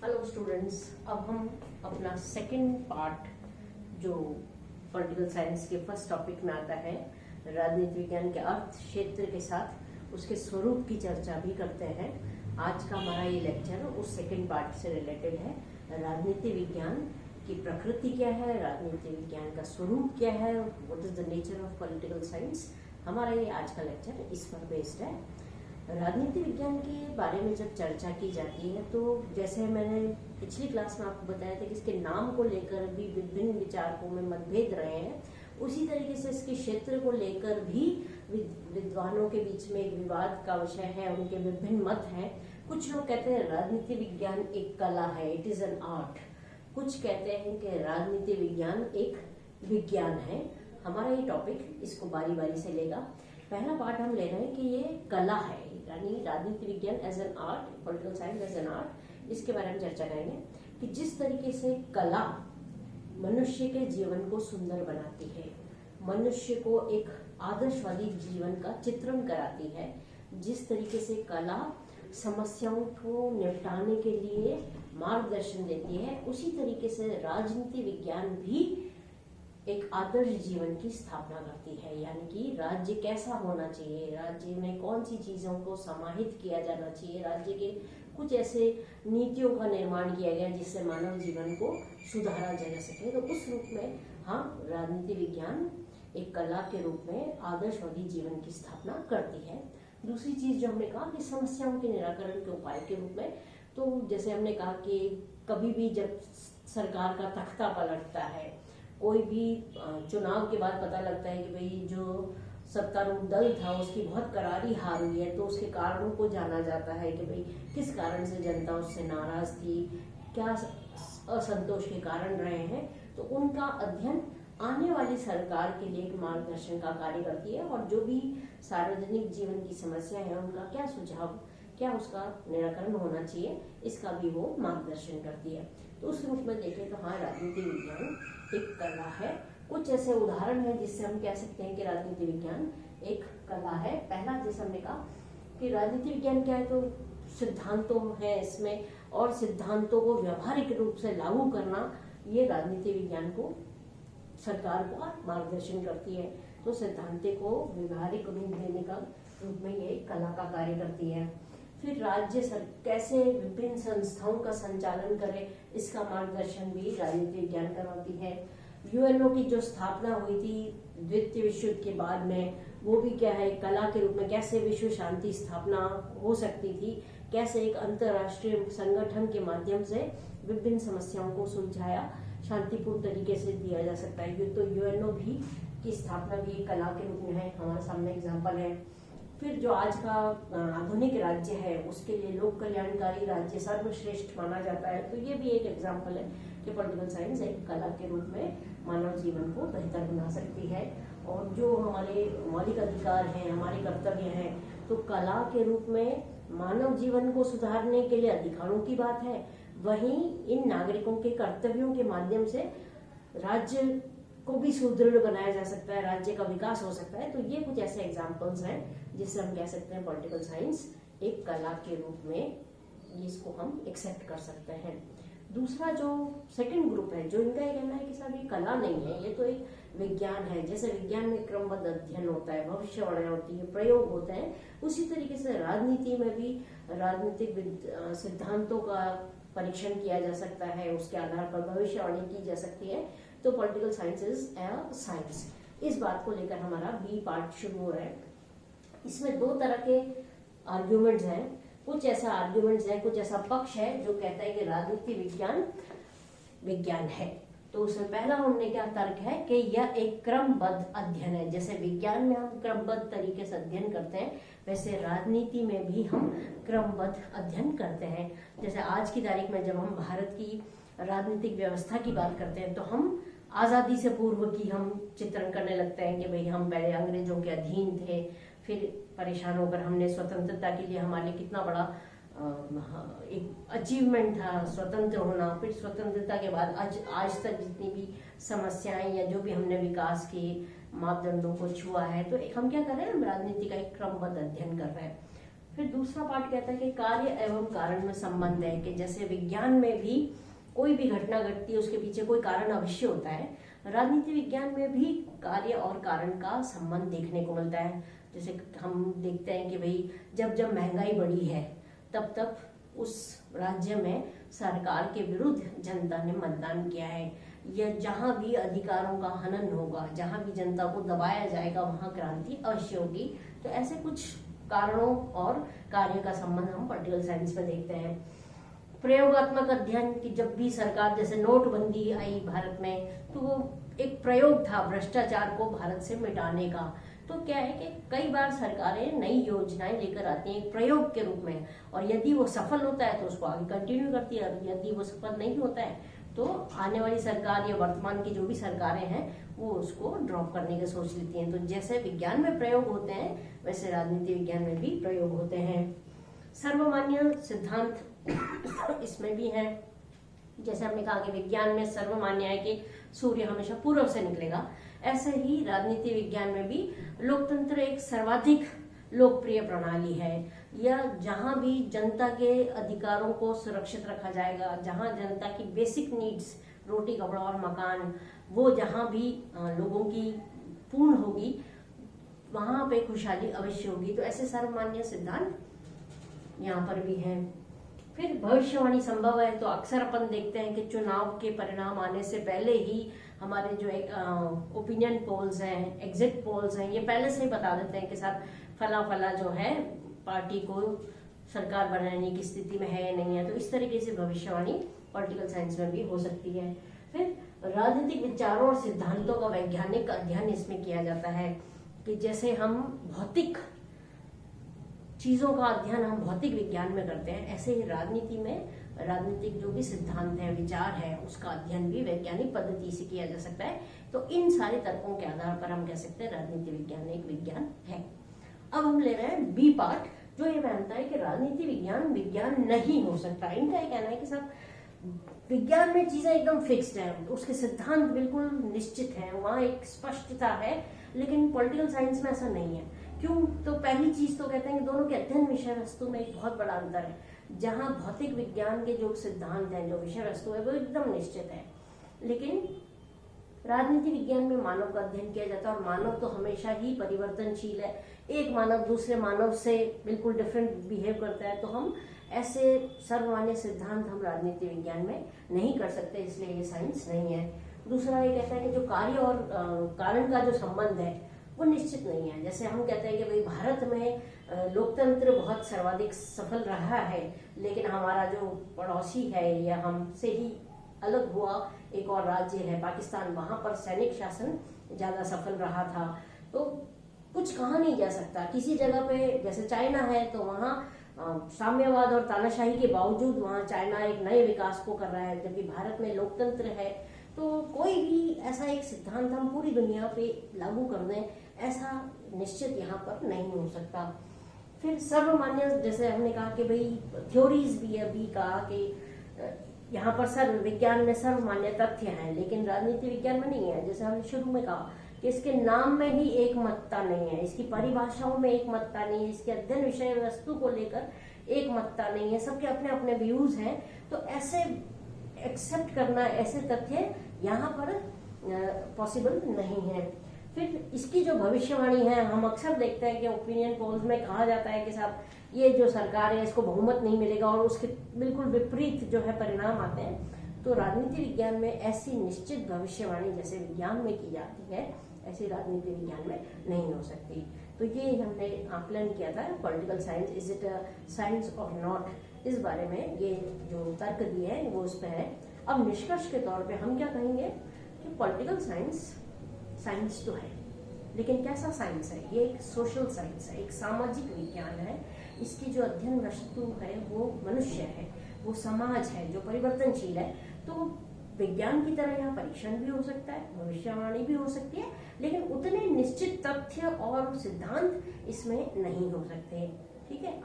Hello students, अब हम अपना सेकंड पार्ट जो पॉलिटिकल साइंस के फर्स्ट टॉपिक में आता है, राजनीति विज्ञान के अर्थ क्षेत्र के साथ उसके स्वरूप की चर्चा भी करते हैं। आज का हमारा ये लेक्चर उस सेकंड पार्ट से रिलेटेड है। राजनीति विज्ञान की प्रकृति क्या है, राजनीति विज्ञान का स्वरूप क्या है, what is the nature of political science. हमारा ये आज का लेक्चर इस पर बेस्ड है। राजनीति विज्ञान के बारे में जब चर्चा की जाती है तो जैसे मैंने पिछली क्लास में आपको बताया था कि इसके नाम को लेकर भी विभिन्न विचारकों में मतभेद रहे हैं, उसी तरीके से इसके क्षेत्र को लेकर भी विद्वानों के बीच में एक विवाद का विषय है, उनके विभिन्न मत हैं। कुछ लोग कहते हैं राजनीति विज्ञान एक कला है, इट इज एन आर्ट। कुछ कहते हैं कि राजनीति विज्ञान एक विज्ञान है। हमारा ये टॉपिक इसको बारी बारी से लेगा। पहला पार्ट हम ले रहे हैं कि ये कला है, यानी राजनीति विज्ञान as an art, political science as an art. इसके बारे में चर्चा करेंगे कि जिस तरीके से कला मनुष्य के जीवन को सुंदर बनाती है, मनुष्य को एक आदर्शवादी जीवन का चित्रण कराती है, जिस तरीके से कला समस्याओं को निपटाने के लिए मार्गदर्शन देती है, उसी तरीके से राजनीति विज्ञान भी एक आदर्श जीवन की स्थापना करती है। यानी कि राज्य कैसा होना चाहिए, राज्य में कौन सी चीजों को समाहित किया जाना चाहिए, राज्य के कुछ ऐसे नीतियों का निर्माण किया गया जिससे मानव जीवन को सुधारा जा सके। तो उस रूप में हम राजनीति विज्ञान एक कला के रूप में आदर्शवादी जीवन की स्थापना करती है। दूसरी चीज जो हमने कहा कि समस्याओं के निराकरण के उपाय के रूप में, तो जैसे हमने कहा कि कभी भी जब सरकार का तख्ता पलटता है, कोई भी चुनाव के बाद पता लगता है कि भाई जो सत्तारूढ़ दल था उसकी बहुत करारी हार हुई है, तो उसके कारणों को जाना जाता है कि भाई किस कारण से जनता उससे नाराज थी, क्या असंतोष के कारण रहे हैं। तो उनका अध्ययन आने वाली सरकार के लिए एक मार्गदर्शन का कार्य करती है, और जो भी सार्वजनिक जीवन की समस्या है उनका क्या सुझाव, क्या उसका निराकरण होना चाहिए, इसका भी वो मार्गदर्शन करती है। तो उस रूप में देखें तो हाँ, राजनीति विज्ञान एक कला है। कुछ ऐसे उदाहरण हैं जिससे हम कह सकते हैं कि राजनीति विज्ञान एक कला है। पहला, जैसे हमने कहा कि राजनीति विज्ञान क्या है, तो सिद्धांतों है इसमें, और सिद्धांतों को व्यावहारिक रूप से लागू करना, ये राजनीति विज्ञान को सरकार को मार्गदर्शन करती है। तो सिद्धांत को व्यवहारिक रूप देने का रूप में ये कला का कार्य करती है। फिर राज्य कैसे विभिन्न संस्थाओं का संचालन करे, इसका मार्गदर्शन भी राजनीति विज्ञान करवाती है। यूएनओ की जो स्थापना हुई थी द्वितीय विश्व युद्ध के बाद में, वो भी क्या है, कला के रूप में कैसे विश्व शांति स्थापना हो सकती थी, कैसे एक अंतर्राष्ट्रीय संगठन के माध्यम से विभिन्न समस्याओं को सुलझाया शांतिपूर्ण तरीके से दिया जा सकता है। तो यूएनओ भी की स्थापना भी कला के रूप में है, हमारे सामने एग्जाम्पल है। फिर जो आज का आधुनिक राज्य है उसके लिए लोक कल्याणकारी राज्य सर्वश्रेष्ठ माना जाता है। तो ये भी एक एग्जाम्पल है कि पॉलिटिकल साइंस एक कला के रूप में मानव जीवन को बेहतर बना सकती है। और जो हमारे मौलिक अधिकार हैं, हमारे कर्तव्य हैं, तो कला के रूप में मानव जीवन को सुधारने के लिए अधिकारों की बात है, वहीं इन नागरिकों के कर्तव्यों के माध्यम से राज्य को भी सुदृढ़ बनाया जा सकता है, राज्य का विकास हो सकता है। तो ये कुछ ऐसे एग्जाम्पल्स हैं जिससे हम कह सकते हैं पॉलिटिकल साइंस एक कला के रूप में इसको हम एक्सेप्ट कर सकते हैं। दूसरा जो सेकंड ग्रुप है, जो इनका ये कहना है कि साहब ये कला नहीं है, ये तो एक विज्ञान है। जैसे विज्ञान में क्रमबद्ध अध्ययन होता है, भविष्यवाणी होती है, प्रयोग होते हैं, उसी तरीके से राजनीति में भी राजनीतिक सिद्धांतों का परीक्षण किया जा सकता है, उसके आधार पर भविष्यवाणी की जा सकती है। तो political science is a science. इस बात को लेकर हमारा बी पार्ट शुरू हो रहा है। इसमें दो तरह के आर्ग्यूमेंट्स हैं। कुछ ऐसा आर्ग्यूमेंट्स है, कुछ ऐसा पक्ष है जो कहता है कि राजनीति विज्ञान विज्ञान है। तो उसमें पहला हमने क्या तर्क है कि यह एक क्रमबद्ध अध्ययन है। जैसे विज्ञान में हम क्रमबद्ध तरीके से अध्ययन करते हैं, वैसे राजनीति में भी हम क्रमबद्ध अध्ययन करते हैं। जैसे आज की तारीख में जब हम भारत की राजनीतिक व्यवस्था की बात करते हैं तो हम आजादी से पूर्व की हम चित्रण करने लगते हैं कि भाई हम पहले अंग्रेजों के अधीन थे, फिर परेशान होकर हमने स्वतंत्रता के लिए हमारे लिए कितना बड़ा एक अचीवमेंट था स्वतंत्र होना। फिर स्वतंत्रता के बाद आज तक जितनी भी समस्याएं या जो भी हमने विकास के मापदंडों को छुआ है, तो हम क्या कर रहे हैं, हम राजनीति का एक क्रमबद्ध अध्ययन कर रहे हैं। फिर दूसरा पार्ट कहता है कि कार्य एवं कारण में संबंध है, कि जैसे विज्ञान में भी कोई भी घटना घटती है उसके पीछे कोई कारण अवश्य होता है, राजनीति विज्ञान में भी कार्य और कारण का संबंध देखने को मिलता है। जैसे हम देखते हैं कि भाई जब जब महंगाई बढ़ी है तब तब उस राज्य में सरकार के विरुद्ध जनता ने मतदान किया है, या जहां भी अधिकारों का हनन होगा, जहां भी जनता को दबाया जाएगा वहां क्रांति अवश्य होगी। तो ऐसे कुछ कारणों और कार्य का संबंध हम पॉलिटिकल साइंस में देखते हैं। प्रयोगात्मक अध्ययन की जब भी सरकार, जैसे नोटबंदी आई भारत में, तो वो एक प्रयोग था भ्रष्टाचार को भारत से मिटाने का। तो क्या है कि कई बार सरकारें नई योजनाएं लेकर आती हैं एक प्रयोग के रूप में, और यदि वो सफल होता है तो उसको आगे कंटिन्यू करती है, और यदि वो सफल नहीं होता है तो आने वाली सरकार या वर्तमान की जो भी सरकारें हैं वो उसको ड्रॉप करने की सोच लेती हैं। तो जैसे विज्ञान में प्रयोग होते हैं वैसे राजनीति विज्ञान में भी प्रयोग होते हैं। सर्वमान्य सिद्धांत इसमें भी है। जैसे हमने कहा कि विज्ञान में सर्वमान्य है कि सूर्य हमेशा पूर्व से निकलेगा, ऐसे ही राजनीति विज्ञान में भी लोकतंत्र एक सर्वाधिक लोकप्रिय प्रणाली है, या जहां भी जनता के अधिकारों को सुरक्षित रखा जाएगा, जहां जनता की बेसिक नीड्स रोटी कपड़ा और मकान वो जहां भी लोगों की पूर्ण होगी वहां पे खुशहाली अवश्य होगी। तो ऐसे सर्वमान्य सिद्धांत यहाँ पर भी है। फिर भविष्यवाणी संभव है, तो अक्सर अपन देखते हैं कि चुनाव के परिणाम आने से पहले ही हमारे जो एक ओपिनियन पोल्स हैं, एग्जिट पोल्स हैं, ये पहले से ही बता देते हैं कि साहब फला फला जो है पार्टी को सरकार बनाने की स्थिति में है या नहीं है। तो इस तरीके से भविष्यवाणी पॉलिटिकल साइंस में भी हो सकती है। फिर राजनीतिक विचारों और सिद्धांतों का वैज्ञानिक अध्ययन इसमें किया जाता है, कि जैसे हम भौतिक चीजों का अध्ययन हम भौतिक विज्ञान में करते हैं, ऐसे ही राजनीति में राजनीतिक जो भी सिद्धांत है, विचार है, उसका अध्ययन भी वैज्ञानिक पद्धति से किया जा सकता है। तो इन सारे तर्कों के आधार पर हम कह सकते हैं राजनीति विज्ञान एक विज्ञान है। अब हम ले रहे हैं बी पार्ट, जो ये मानता है कि राजनीति विज्ञान विज्ञान नहीं हो सकता। इनका ये कहना है कि सब विज्ञान में चीजें एकदम फिक्स्ड है, उसके सिद्धांत बिल्कुल निश्चित हैं, वहां एक स्पष्टता है, लेकिन पॉलिटिकल साइंस में ऐसा नहीं है। क्यों? तो पहली चीज तो कहते हैं कि दोनों के अध्ययन विषय वस्तु में एक बहुत बड़ा अंतर है। जहां भौतिक विज्ञान के जो सिद्धांत हैं, जो विषय वस्तु है, वो एकदम निश्चित है, लेकिन राजनीति विज्ञान में मानव का अध्ययन किया जाता है, और मानव तो हमेशा ही परिवर्तनशील है। एक मानव दूसरे मानव से बिल्कुल डिफरेंट बिहेव करता है, तो हम ऐसे सर्वमान्य सिद्धांत हम राजनीति विज्ञान में नहीं कर सकते, इसलिए ये साइंस नहीं है। दूसरा ये कहता है कि जो कार्य और कारण का जो संबंध है वो निश्चित नहीं है। जैसे हम कहते हैं कि भाई भारत में लोकतंत्र बहुत सर्वाधिक सफल रहा है, लेकिन हमारा जो पड़ोसी है या हमसे ही अलग हुआ एक और राज्य है पाकिस्तान, वहां पर सैनिक शासन ज्यादा सफल रहा था। तो कुछ कहा नहीं जा सकता। किसी जगह पे जैसे चाइना है तो वहाँ साम्यवाद और तानाशाही के बावजूद वहाँ चाइना एक नए विकास को कर रहा है, जबकि भारत में लोकतंत्र है। तो कोई भी ऐसा एक सिद्धांत हम पूरी दुनिया पे लागू कर दें, ऐसा निश्चित यहाँ पर नहीं हो सकता। फिर सर्वमान्य, जैसे हमने कहा कि भाई थ्योरीज भी अभी कहा कि यहाँ पर सर्व विज्ञान में सर्वमान्य तथ्य हैं, लेकिन राजनीति विज्ञान में नहीं है। जैसे हमने शुरू में कहा कि इसके नाम में ही एक मतता नहीं है, इसकी परिभाषाओं में एक मतता नहीं है, इसके अध्ययन विषय वस्तु को लेकर एक मतता नहीं है, सबके अपने अपने व्यूज हैं। तो ऐसे एक्सेप्ट करना ऐसे तथ्य यहाँ पर पॉसिबल नहीं है। फिर इसकी जो भविष्यवाणी है, हम अक्सर देखते हैं कि ओपिनियन पोल्स में कहा जाता है कि साहब ये जो सरकार है इसको बहुमत नहीं मिलेगा, और उसके बिल्कुल विपरीत जो है परिणाम आते हैं। तो राजनीति विज्ञान में ऐसी निश्चित भविष्यवाणी जैसे विज्ञान में की जाती है, ऐसी राजनीति विज्ञान में नहीं हो सकती। तो ये हमने आकलन किया था political science, is it a science और नॉट, इस बारे में ये जो तर्क दिए हैं वो उस पर है। अब निष्कर्ष के तौर पे हम क्या कहेंगे कि पॉलिटिकल साइंस साइंस तो है, लेकिन कैसा साइंस है? ये एक सोशल साइंस है, एक सामाजिक विज्ञान है। इसकी जो अध्ययन वस्तु है वो मनुष्य है, वो समाज है जो परिवर्तनशील है। तो विज्ञान की तरह यहाँ परीक्षण भी हो सकता है, भविष्यवाणी भी हो सकती है, लेकिन उतने निश्चित तथ्य और सिद्धांत इसमें नहीं हो सकते। ठीक है।